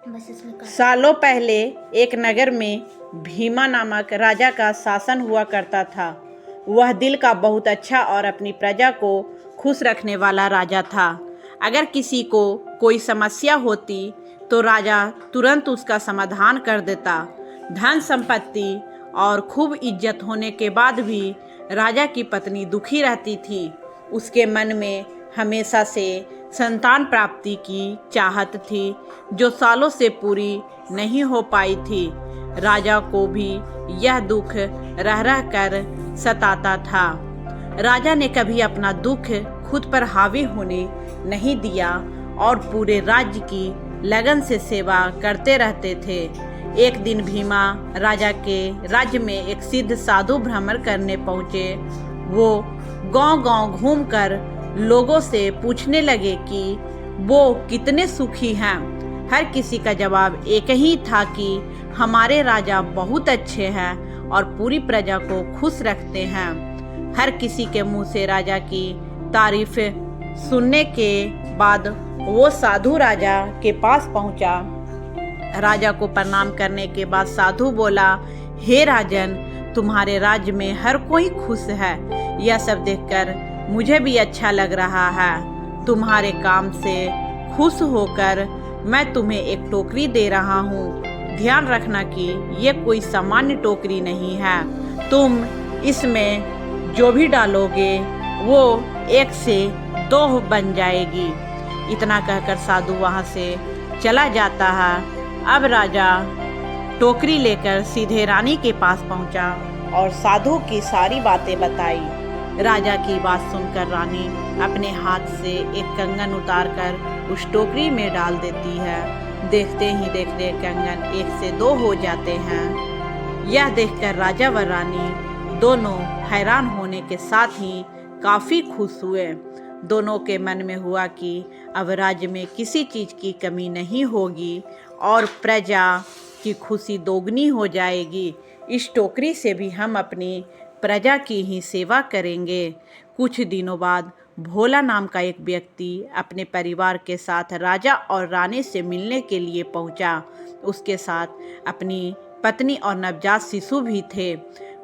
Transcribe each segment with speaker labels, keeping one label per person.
Speaker 1: बस इसमें
Speaker 2: सालों पहले एक नगर में भीमा नामक राजा का शासन हुआ करता था। वह दिल का बहुत अच्छा और अपनी प्रजा को खुश रखने वाला राजा था। अगर किसी को कोई समस्या होती तो राजा तुरंत उसका समाधान कर देता। धन संपत्ति और खूब इज्जत होने के बाद भी राजा की पत्नी दुखी रहती थी। उसके मन में हमेशा से संतान प्राप्ति की चाहत थी, जो सालों से पूरी नहीं हो पाई थी। राजा को भी यह दुख रह रह कर सताता था। राजा ने कभी अपना दुख खुद पर हावी होने नहीं दिया और पूरे राज्य की लगन से सेवा करते रहते थे। एक दिन भीमा राजा के राज्य में एक सिद्ध साधु भ्रमण करने पहुँचे। वो गांव-गांव घूमकर लोगों से पूछने लगे कि वो कितने सुखी हैं। हर किसी का जवाब एक ही था कि हमारे राजा बहुत अच्छे हैं और पूरी प्रजा को खुश रखते हैं। हर किसी के मुंह से राजा की तारीफ सुनने के बाद वो साधु राजा के पास पहुंचा। राजा को प्रणाम करने के बाद साधु बोला, हे राजन, तुम्हारे राज्य में हर कोई खुश है। यह सब देखकर मुझे भी अच्छा लग रहा है। तुम्हारे काम से खुश होकर मैं तुम्हें एक टोकरी दे रहा हूँ। ध्यान रखना कि ये कोई सामान्य टोकरी नहीं है। तुम इसमें जो भी डालोगे वो 1 से 2 बन जाएगी। इतना कहकर साधु वहाँ से चला जाता है। अब राजा टोकरी लेकर सीधे रानी के पास पहुँचा और साधु की सारी बातें बताई। राजा की बात सुनकर रानी अपने हाथ से एक कंगन उतारकर उस टोकरी में डाल देती है। देखते ही देखते कंगन 1 से 2 हो जाते हैं। यह देखकर राजा व रानी दोनों हैरान होने के साथ ही काफ़ी खुश हुए। दोनों के मन में हुआ कि अब राज्य में किसी चीज़ की कमी नहीं होगी और प्रजा की खुशी दोगुनी हो जाएगी। इस टोकरी से भी हम अपनी प्रजा की ही सेवा करेंगे। कुछ दिनों बाद भोला नाम का एक व्यक्ति अपने परिवार के साथ राजा और रानी से मिलने के लिए पहुंचा। उसके साथ अपनी पत्नी और नवजात शिशु भी थे।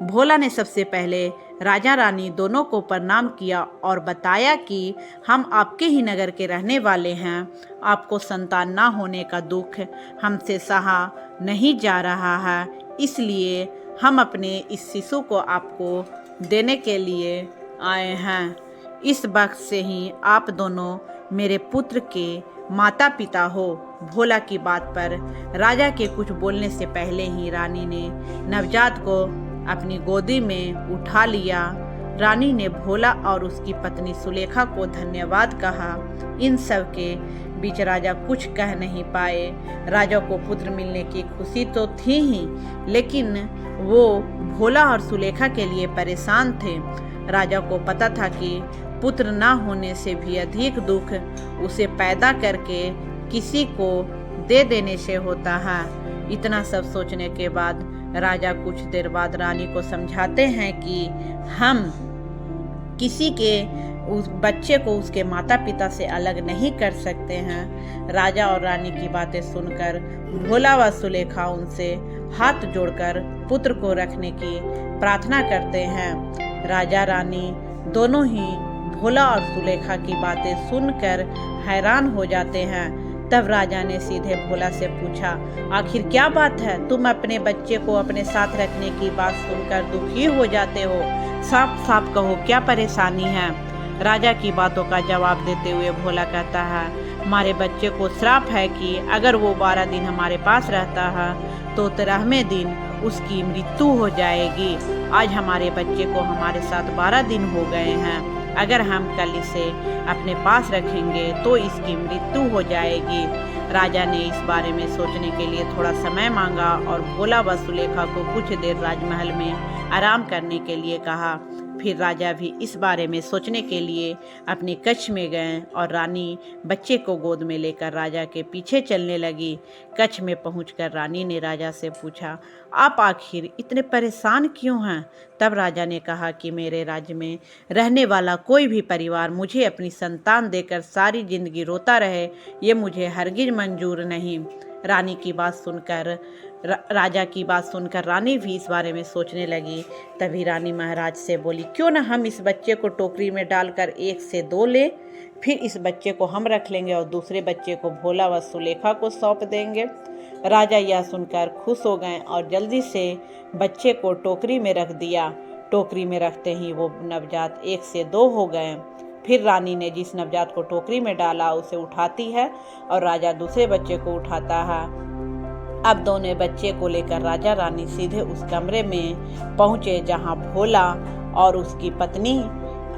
Speaker 2: भोला ने सबसे पहले राजा रानी दोनों को प्रणाम किया और बताया कि हम आपके ही नगर के रहने वाले हैं। आपको संतान ना होने का दुख हमसे सहा नहीं जा रहा है, इसलिए हम अपने इस शिशु को आपको देने के लिए आए हैं। इस वक्त से ही आप दोनों मेरे पुत्र के माता पिता हो। भोला की बात पर राजा के कुछ बोलने से पहले ही रानी ने नवजात को अपनी गोदी में उठा लिया। रानी ने भोला और उसकी पत्नी सुलेखा को धन्यवाद कहा। इन सब के बीच राजा कुछ कह नहीं पाए। राजा को पुत्र मिलने की खुशी तो थी ही, लेकिन वो भोला और सुलेखा के लिए परेशान थे। राजा को पता था कि पुत्र ना होने से भी अधिक दुख उसे पैदा करके किसी को दे देने से होता है। इतना सब सोचने के बाद राजा कुछ देर बाद रानी को समझाते हैं कि हम किसी के उस बच्चे को उसके माता पिता से अलग नहीं कर सकते हैं। राजा और रानी की बातें सुनकर भोला व सुलेखा उनसे हाथ जोड़कर पुत्र को रखने की प्रार्थना करते हैं। राजा रानी दोनों ही भोला और सुलेखा की बातें सुनकर हैरान हो जाते हैं। तब राजा ने सीधे भोला से पूछा, आखिर क्या बात है? तुम अपने बच्चे को अपने साथ रखने की बात सुनकर दुखी हो जाते हो। साफ साफ कहो, क्या परेशानी है? राजा की बातों का जवाब देते हुए भोला कहता है, हमारे बच्चे को श्राप है कि अगर वो 12 दिन हमारे पास रहता है तो 13वें दिन उसकी मृत्यु हो जाएगी। आज हमारे बच्चे को हमारे साथ 12 दिन हो गए हैं। अगर हम कल इसे अपने पास रखेंगे तो इसकी मृत्यु हो जाएगी। राजा ने इस बारे में सोचने के लिए थोड़ा समय मांगा और भोला व सुलेखा को कुछ देर राजमहल में आराम करने के लिए कहा। फिर राजा भी इस बारे में सोचने के लिए अपने कक्ष में गए और रानी बच्चे को गोद में लेकर राजा के पीछे चलने लगी। कक्ष में पहुंचकर रानी ने राजा से पूछा, आप आखिर इतने परेशान क्यों हैं? तब राजा ने कहा कि मेरे राज्य में रहने वाला कोई भी परिवार मुझे अपनी संतान देकर सारी जिंदगी रोता रहे, ये मुझे हरगिज मंजूर नहीं। रानी की बात सुनकर राजा की बात सुनकर रानी भी इस बारे में सोचने लगी। तभी रानी महाराज से बोली, क्यों ना हम इस बच्चे को टोकरी में डालकर 1 से 2 ले, फिर इस बच्चे को हम रख लेंगे और दूसरे बच्चे को भोला व सुलेखा को सौंप देंगे। राजा यह सुनकर खुश हो गए और जल्दी से बच्चे को टोकरी में रख दिया। टोकरी में रखते ही वो नवजात 1 से 2 हो गए। फिर रानी ने जिस नवजात को टोकरी में डाला उसे उठाती है और राजा दूसरे बच्चे को उठाता है। अब दोनों बच्चे को लेकर राजा रानी सीधे उस कमरे में पहुंचे जहां भोला और उसकी पत्नी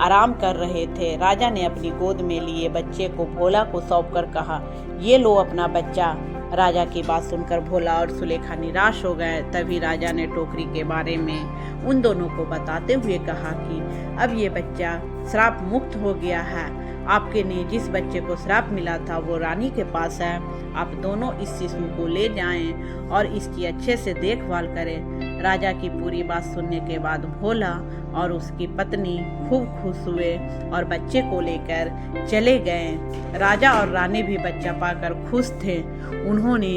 Speaker 2: आराम कर रहे थे। राजा ने अपनी गोद में लिए बच्चे को भोला को सौंपकर कहा, ये लो अपना बच्चा। राजा की बात सुनकर भोला और सुलेखा निराश हो गए। तभी राजा ने टोकरी के बारे में उन दोनों को बताते हुए कहा कि अब ये बच्चा श्राप मुक्त हो गया है। आपके ने जिस बच्चे को श्राप मिला था वो रानी के पास है। आप दोनों इस शिशु को ले जाएं और इसकी अच्छे से देखभाल करें। राजा की पूरी बात सुनने के बाद भोला और उसकी पत्नी खूब खुश हुए और बच्चे को लेकर चले गए। राजा और रानी भी बच्चा पाकर खुश थे। उन्होंने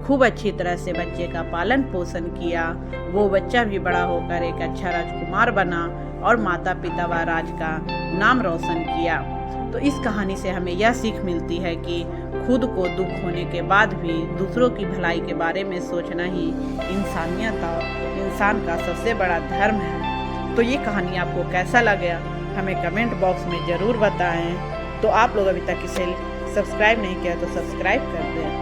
Speaker 2: खूब अच्छी तरह से बच्चे का पालन पोषण किया। वो बच्चा भी बड़ा होकर एक अच्छा राजकुमार बना और माता पिता व राज का नाम रोशन किया। तो इस कहानी से हमें यह सीख मिलती है कि खुद को दुख होने के बाद भी दूसरों की भलाई के बारे में सोचना ही इंसानियत और इंसान का सबसे बड़ा धर्म है। तो ये कहानी आपको कैसा लगा हमें कमेंट बॉक्स में ज़रूर बताएं। तो आप लोग अभी तक इसे सब्सक्राइब नहीं किया तो सब्सक्राइब कर दें।